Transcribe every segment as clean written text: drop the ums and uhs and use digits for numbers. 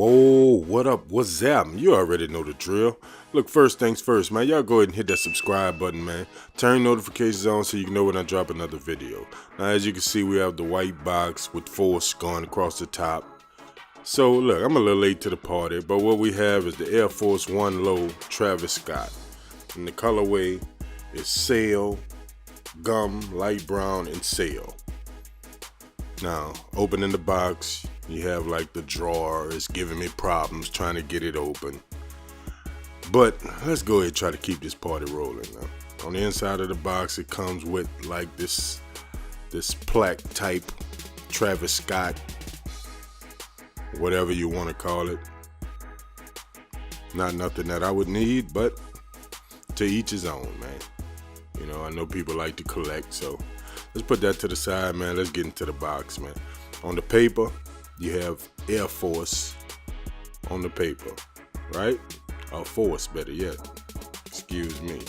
Whoa, what up? What's up? You already know the drill. Look, first things first, man. Y'all go ahead and hit that subscribe button, man. Turn notifications on so you can know when I drop another video. Now, as you can see, we have the white box with force going across the top. So, look, I'm a little late to the party, but what we have is the Air Force One Low Travis Scott. And the colorway is sail, gum, light brown, and sail. Now, opening the box, you have like the drawer is giving me problems trying to get it open. But let's go ahead and try to keep this party rolling now. On the inside of the box, it comes with like this plaque type Travis Scott, whatever you want to call it. Not nothing that I would need, but to each his own, man. You know, I know people like to collect, so let's put that to the side, man. Let's get into the box, man. On the paper, you have Air Force on the paper, right? Or Force, better yet. Excuse me.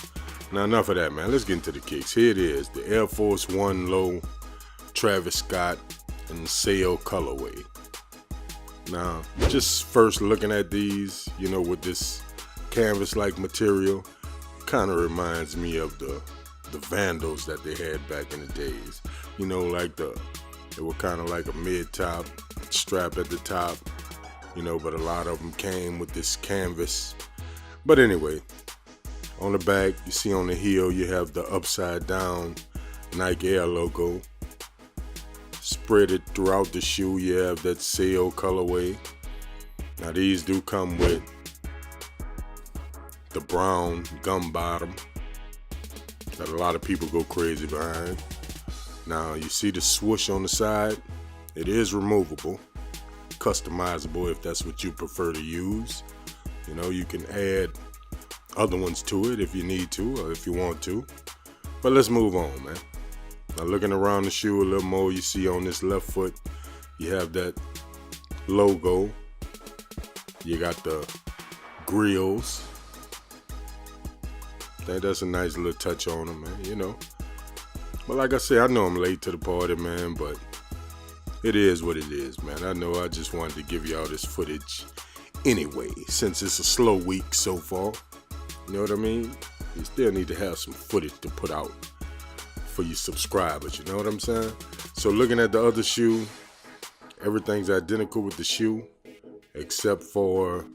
Now, enough of that, man. Let's get into the kicks. Here it is, the Air Force One Low Travis Scott in the sail colorway. Now, just first looking at these, you know, with this canvas-like material, kind of reminds me of the Vandals that they had back in the days. You know, like they were kind of like a mid-top strap at the top, you know, but a lot of them came with this canvas. But anyway, on the back, you see on the heel, you have the upside down Nike Air logo. Spread it throughout the shoe, you have that sail colorway. Now these do come with the brown gum bottom that a lot of people go crazy behind. Now you see the swoosh on the side. It is removable, customizable if that's what you prefer to use. You know, you can add other ones to it if you need to or if you want to. But let's move on, man. Now looking around the shoe a little more, you see on this left foot, you have that logo. You got the grills. I think that's a nice little touch on them, man, you know. But like I said, I know I'm late to the party, man, but it is what it is, man. I know I just wanted to give y'all this footage anyway, since it's a slow week so far. You know what I mean? You still need to have some footage to put out for your subscribers, you know what I'm saying? So looking at the other shoe, everything's identical with the shoe, except for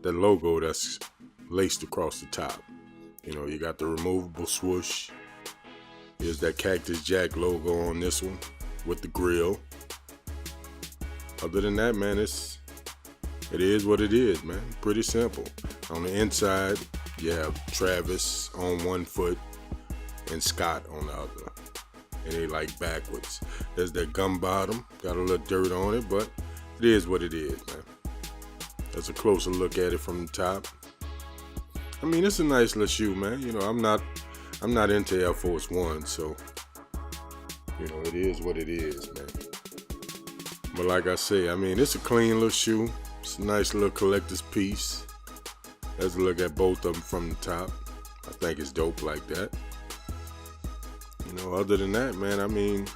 the logo that's laced across the top. You know, you got the removable swoosh. Here's that Cactus Jack logo on this one with the grill. Other than that, man, it is what it is, man. Pretty simple. On the inside, you have Travis on one foot and Scott on the other. And they like backwards. There's that gum bottom. Got a little dirt on it, but it is what it is, man. That's a closer look at it from the top. I mean, it's a nice little shoe, man. You know, I'm not into Air Force One, so, you know, it is what it is, man. But like I say, I mean, it's a clean little shoe. It's a nice little collector's piece. Let's look at both of them from the top. I think it's dope like that. You know, other than that, man, I mean,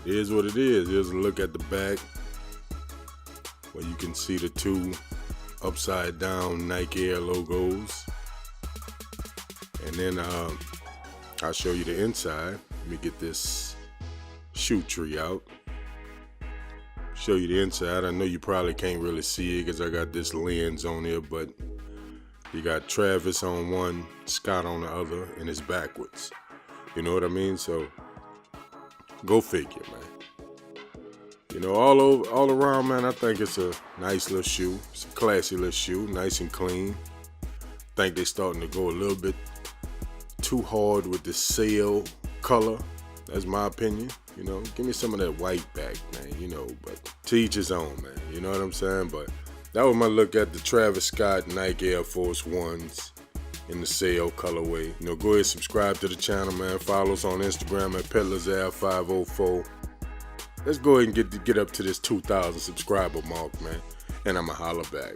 it is what it is. Here's a look at the back where you can see the two upside down Nike Air logos. And then I'll show you the inside. Let me get this shoe tree out. Show you the inside. I know you probably can't really see it because I got this lens on here, but you got Travis on one, Scott on the other, and it's backwards. You know what I mean? So go figure, man. You know, all around, man, I think it's a nice little shoe. It's a classy little shoe, nice and clean. I think they're starting to go a little bit too hard with the sail color. That's my opinion. You know, give me some of that white back, man, you know, but to each his own, man. You know what I'm saying? But that was my look at the Travis Scott Nike Air Force Ones in the sail colorway. You know, go ahead and subscribe to the channel, man. Follow us on Instagram at PetLazar504. Let's go ahead and get up to this 2,000 subscriber mark, man. And I'ma holla back.